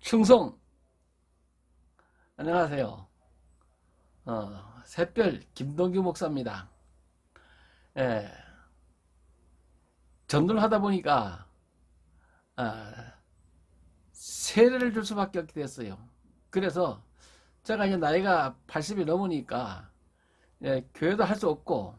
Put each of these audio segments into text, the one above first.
충성. 안녕하세요. 샛별 김동규 목사입니다. 예, 전도를 하다 보니까 세례를 줄 수밖에 없게 됐어요. 그래서 제가 이제 나이가 80이 넘으니까 교회도 할 수 없고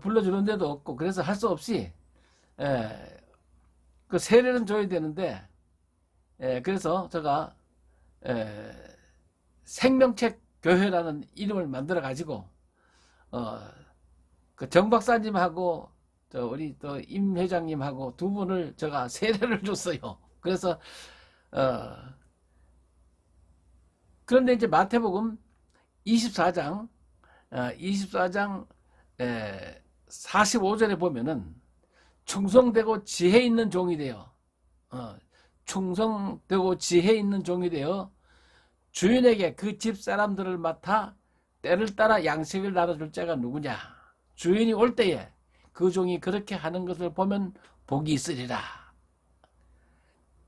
불러주는 데도 없고, 그래서 할 수 없이 그 세례는 줘야 되는데, 그래서 제가 생명책 교회라는 이름을 만들어 가지고 그 정 박사님하고 우리 또 임 회장님하고 두 분을 제가 세례를 줬어요. 그래서 그런데 이제 마태복음 24장 45절에 보면은 충성되고 지혜 있는 종이 되어 충성되고 지혜 있는 종이 되어 주인에게 그 집 사람들을 맡아 때를 따라 양식을 나눠줄 자가 누구냐. 주인이 올 때에 그 종이 그렇게 하는 것을 보면 복이 있으리라.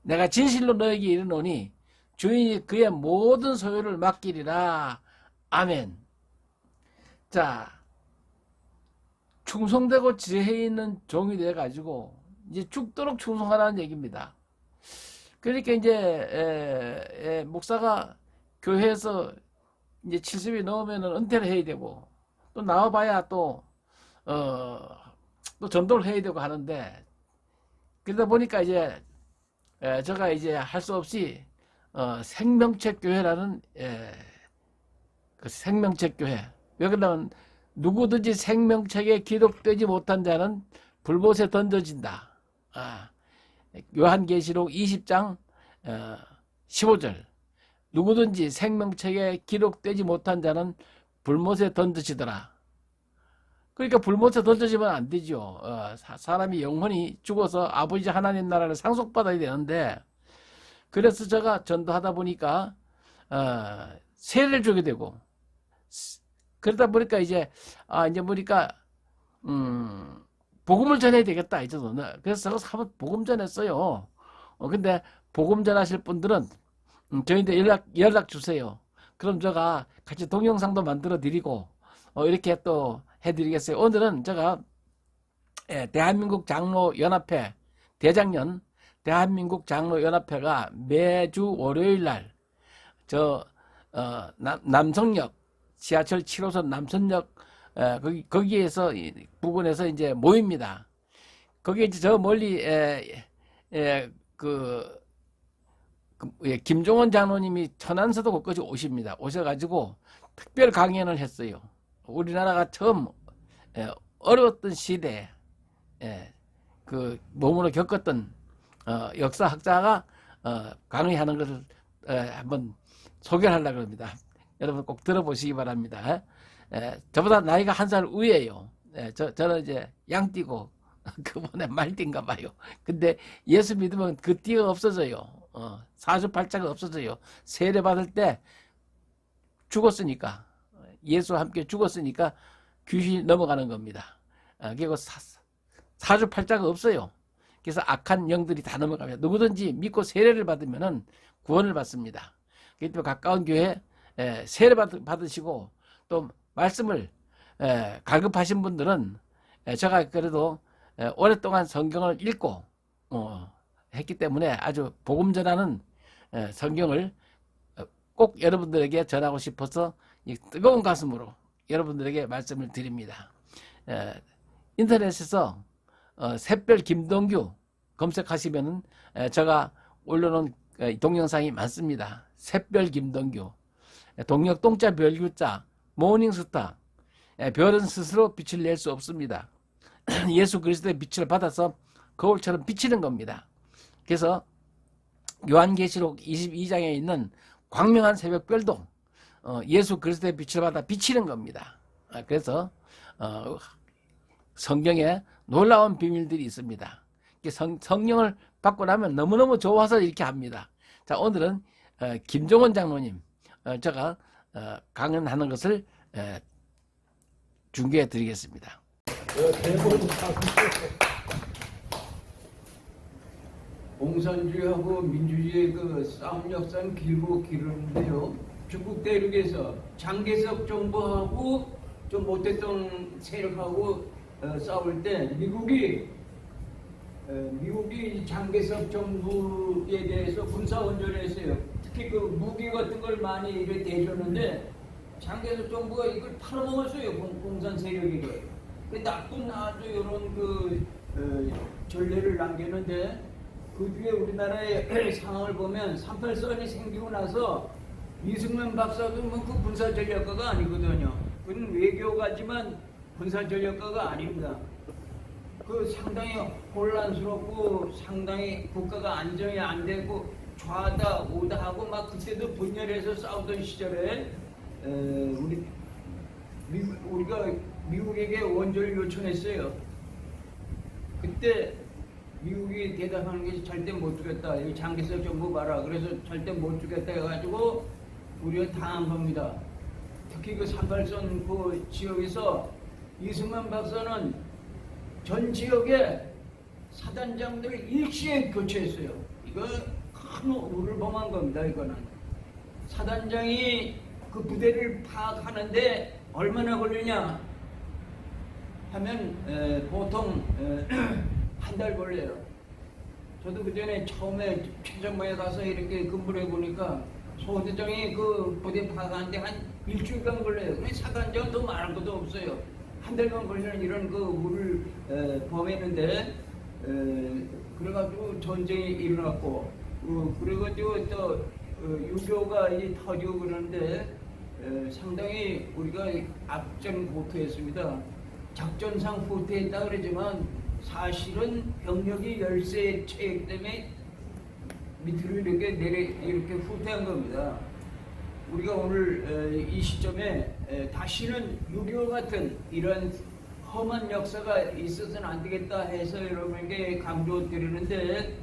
내가 진실로 너에게 이르노니 주인이 그의 모든 소유를 맡기리라. 아멘. 자, 충성되고 지혜 있는 종이 되어 가지고 이제 죽도록 충성하라는 얘기입니다. 그러니까 이제 목사가 교회에서 이제 70이 넘으면 은퇴를 해야 되고, 또 나와봐야 또 전도를 해야 되고 하는데, 그러다 보니까 이제 제가 이제 할 수 없이 생명책 교회라는 그 생명책 교회. 왜 그러냐면 누구든지 생명책에 기록되지 못한 자는 불못에 던져진다. 요한계시록 20장 15절. 누구든지 생명책에 기록되지 못한 자는 불못에 던져지더라. 그러니까 불못에 던져지면 안 되죠. 사람이 영혼이 죽어서 아버지 하나님 나라를 상속받아야 되는데, 그래서 제가 전도하다 보니까 세례를 주게 되고, 그러다 보니까 이제 이제 보니까 복음을 전해야 되겠다 이제. 그래서 제가 한번 복음 전했어요. 근데 복음 전하실 분들은 저희한테 연락 주세요. 그럼 제가 같이 동영상도 만들어 드리고 이렇게 또 해드리겠어요. 오늘은 제가 대한민국 장로연합회 대장년, 대한민국 장로연합회가 매주 월요일날 남성역 지하철 7호선 남성역 거기에서 부근에서 이제 모입니다. 거기에 이제 저 멀리 김종원 장로님이 천안서도 곳까지 오십니다. 오셔가지고 특별 강연을 했어요. 우리나라가 처음 어려웠던 시대에 그 몸으로 겪었던 역사학자가 강의하는 것을 한번 소개를 하려고 합니다. 여러분 꼭 들어보시기 바랍니다. 저보다 나이가 한 살 위에요. 저는 이제 양띠고 그분의 말띠인가 봐요. 근데 예수 믿으면 그 띠가 없어져요. 사주팔자가 없어져요. 세례 받을 때 죽었으니까, 예수와 함께 죽었으니까 귀신이 넘어가는 겁니다. 그리고 사주팔자가 없어요. 그래서 악한 영들이 다 넘어갑니다. 누구든지 믿고 세례를 받으면 구원을 받습니다. 그렇기 때문에 가까운 교회 세례 받으시고 또 말씀을 갈급하신 분들은 제가 그래도 오랫동안 성경을 읽고 했기 때문에 아주 복음 전하는 성경을 꼭 여러분들에게 전하고 싶어서 이 뜨거운 가슴으로 여러분들에게 말씀을 드립니다. 인터넷에서 샛별 김동규 검색하시면은 제가 올려놓은 동영상이 많습니다. 샛별 김동규, 동력 동자 별규자, 모닝스타. 별은 스스로 빛을 낼 수 없습니다. 예수 그리스도의 빛을 받아서 거울처럼 비치는 겁니다. 그래서 요한계시록 22장에 있는 광명한 새벽별도 예수 그리스도의 빛을 받아 비치는 겁니다. 그래서 성경에 놀라운 비밀들이 있습니다. 성령을 받고 나면 너무너무 좋아서 이렇게 합니다. 자, 오늘은 김종원 장로님 제가 강연하는 것을 중계해 드리겠습니다. 공산주의하고 민주주의의 그 싸움 역사는 길고 길었는데요. 중국 대륙에서 장개석 정부하고 좀 못했던 세력하고 싸울 때 미국이 장개석 정부에 대해서 군사 원전을 했어요. 특히 그 무기 같은 걸 많이 이렇게 대줬는데 장개석 정부가 이걸 팔아먹었어요. 공산 세력에게. 그 나쁜 아주 이런 그 전례를 남겼는데 그 뒤에 우리나라의 상황을 보면 38선이 생기고 나서 이승만 박사도 뭐 그 군사 전략가가 아니거든요. 그는 외교가지만 군사 전략가가 아닙니다. 그 상당히 혼란스럽고 상당히 국가가 안정이 안 되고 좌다 우다 하고 막 그때도 분열해서 싸우던 시절에 우리가 미국에게 원조를 요청했어요. 그때 미국이 대답하는 게 절대 못 주겠다. 이 장개석 정부 봐라. 그래서 절대 못 주겠다 해가지고 우리가 당한 겁니다. 특히 그 38선 그 지역에서 이승만 박사는 전 지역에 사단장들을 일시에 교체했어요. 이거 큰 우를 범한 겁니다. 이거는 사단장이 그 부대를 파악하는데 얼마나 걸리냐 하면 보통 한 달 걸려요. 저도 그 전에 처음에 최전방에 가서 이렇게 근무를 해보니까 소대장이 그 부대 파악하는데 한 일주일간 걸려요. 근데 사단장은 더 말할 것도 없어요. 한 달간 걸리는 이런 그 우를 범했는데 그래가지고 전쟁이 일어났고 그래가지고 또 유교가 터지고 그러는데 상당히 우리가 앞전 후퇴했습니다. 작전상 후퇴했다 그러지만 사실은 병력이 열세 체액 때문에 밑으로 이렇게 후퇴한 겁니다. 우리가 오늘 이 시점에 다시는 6.25 같은 이런 험한 역사가 있어서는 안 되겠다 해서 여러분에게 강조드리는데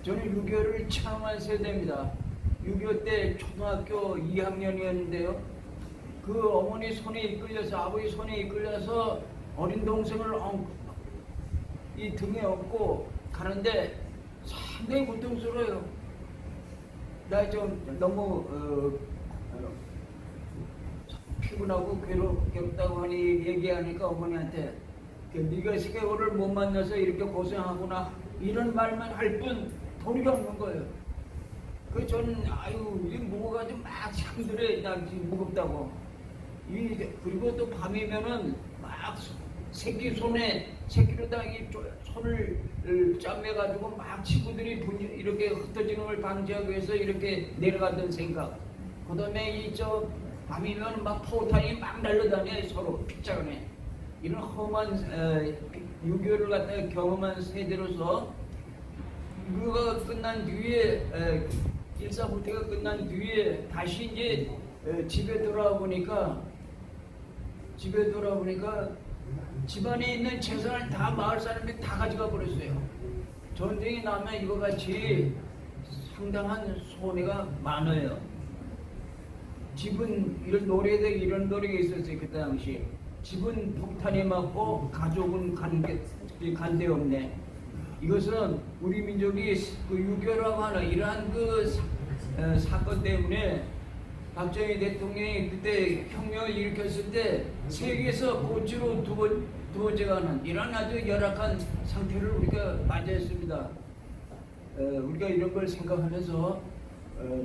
저는 6.25를 체험한 세대입니다. 6.25 때 초등학교 2학년이었는데요. 그 어머니 손에 이끌려서 아버지 손에 이끌려서 어린 동생을 이 등에 업고 가는데 상당히 고통스러워요. 나 좀 너무 피곤하고 괴롭다고 하니 얘기하니까 어머니한테 네가 세월을 못 만나서 이렇게 고생하구나 이런 말만 할 뿐 도리가 없는 거예요. 그 저는 이 무거워가지고 막 힘들어. 나 지금 무겁다고. 그리고 또 밤이면은 막 새끼로다 이 손을 짜매가지고 막 친구들이 이렇게 흩어지는 걸 방지하기 위해서 이렇게 내려갔던 생각. 그 다음에 밤이면 막 포탄이 막 날라다녀 서로 핏자간에. 이런 험한 6.25를 갖다가 경험한 세대로서 이거가 끝난 뒤에 1.4 후퇴가 끝난 뒤에 다시 이제 집에 돌아와 보니까 집안에 있는 재산을 다 마을 사람들이 다 가져가 버렸어요. 전쟁이 나면 이거 같이 상당한 손해가 많아요. 집은 이런 노래가 있었어요. 그때 당시 집은 폭탄이 맞고 가족은 간데 없네. 이것은 우리 민족이 그 6.25라고 하는 이러한 그 사건 때문에 박정희 대통령이 그때 혁명을 일으켰을 때 세계에서 고치로 두 번째가 하는 이런 아주 열악한 상태를 우리가 맞이했습니다. 우리가 이런 걸 생각하면서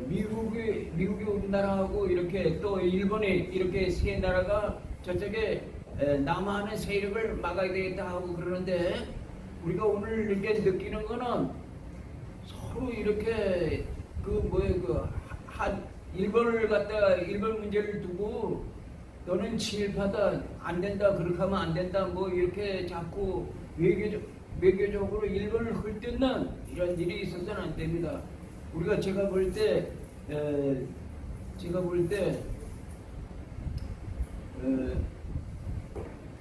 미국이 우리나라하고 이렇게 또 일본이 이렇게 세 나라가 저쪽에 남하하는 세력을 막아야 되겠다 하고 그러는데 우리가 오늘 이렇게 느끼는 거는 서로 이렇게 일본을 갖다가 일본 문제를 두고 너는 친일파다 안 된다 그렇게 하면 안 된다 뭐 이렇게 자꾸 외교적으로 일본을 헐뜯는 이런 일이 있어서는 안 됩니다. 우리가 제가 볼 때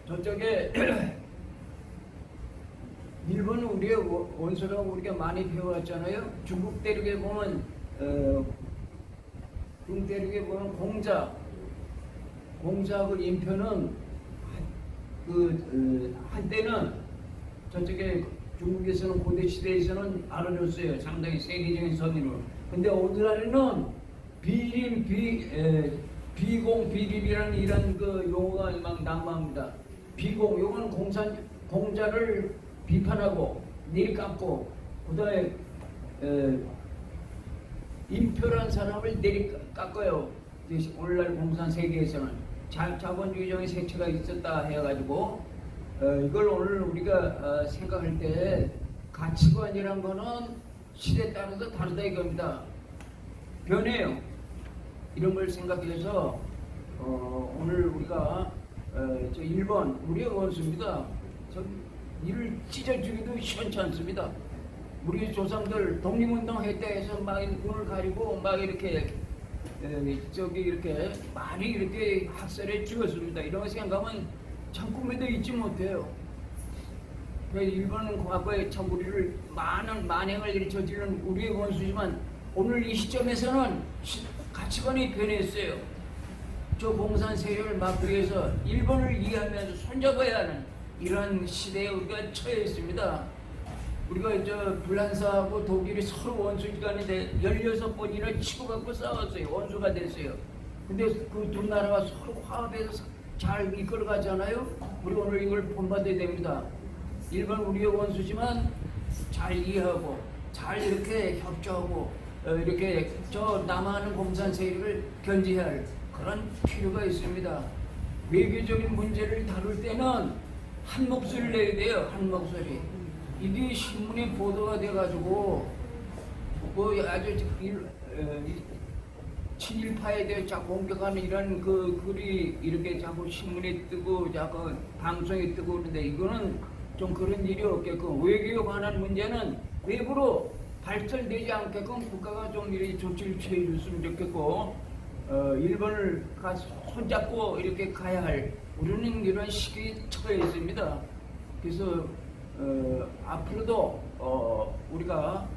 저쪽에 일본은 우리의 원수라고 우리가 많이 배워왔잖아요. 중국 대륙에 보면 중국 대륙에 보면 공자하고 인표는 한때는 저쪽에 중국에서는 고대 시대에서는 알아줬어요. 상당히 세계적인 선인으로. 근데 오늘날에는 비공비립이라는 이런 그 용어가 막 난무합니다. 비공, 요거는 공자를 비판하고 내리깎고, 그다음에 인표라는 사람을 내리깎아요. 오늘날 공산 세계에서는 자본주의적인 색채가 있었다 해가지고 이걸 오늘 우리가 생각할 때 가치관이란 거는 시대에 따라서 다르다 이겁니다. 변해요. 이런 걸 생각해서 오늘 우리가 저 1번 우리의 원수입니다. 저 이를 찢어주기도 시원치 않습니다. 우리 조상들 독립운동 했다 해서 막 눈을 가리고 막 이렇게 이렇게 많이 이렇게 학살해 죽었습니다. 이런 거 생각하면 참 꿈에도 잊지 못해요. 일본은 과거에 참 우리를 많은 만행을 저지른 우리의 원수지만 오늘 이 시점에서는 가치관이 변했어요. 저 공산 세력을 막기 위해서 일본을 이해하면서 손잡아야 하는 이런 시대에 우리가 처해 있습니다. 우리가 저 불란사하고 독일이 서로 원수지간인데 16번이나 치고받고 싸웠어요. 원수가 됐어요. 근데 그 두 나라가 서로 화합해서 잘 이끌어가잖아요. 우리 오늘 이걸 본받아야 됩니다. 일본 우리의 원수지만 잘 이해하고 잘 이렇게 협조하고 이렇게 저 남하는 공산 세력을 견제해야 할 그런 필요가 있습니다. 외교적인 문제를 다룰 때는 한 목소리를 내야 돼요. 한 목소리. 이게 신문에 보도가 돼가지고 뭐 아주 친일파에 대해 자꾸 공격하는 이런 그 글이 이렇게 자꾸 신문에 뜨고 자꾸 방송에 뜨고 그러는데 이거는 좀 그런 일이 없게끔 외교에 관한 문제는 외부로 발전되지 않게끔 국가가 좀 이렇게 조치를 취해 줬으면 좋겠고 일본을 손잡고 이렇게 가야 할 우리는 이런 시기에 처해 있습니다. 그래서 앞으로도 우리가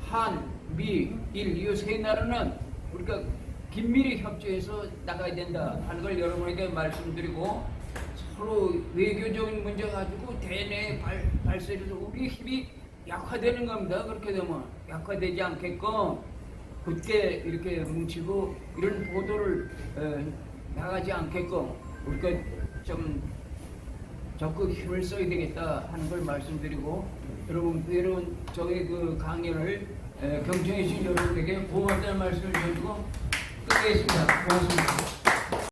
한, 미, 일, 이 세 나라는 우리가 긴밀히 협조해서 나가야 된다 하는 걸 여러분에게 말씀드리고 서로 외교적인 문제 가지고 대내에 발설해서 우리 힘이 약화되는 겁니다. 그렇게 되면 약화되지 않게끔 굳게 이렇게 뭉치고 이런 보도를 나가지 않게끔 우리가 좀 적극 힘을 써야 되겠다 하는 걸 말씀드리고 여러분 저희 그 강연을 경청해 주신 여러분에게 고맙다는 말씀을 드리고 끝내겠습니다. 고맙습니다.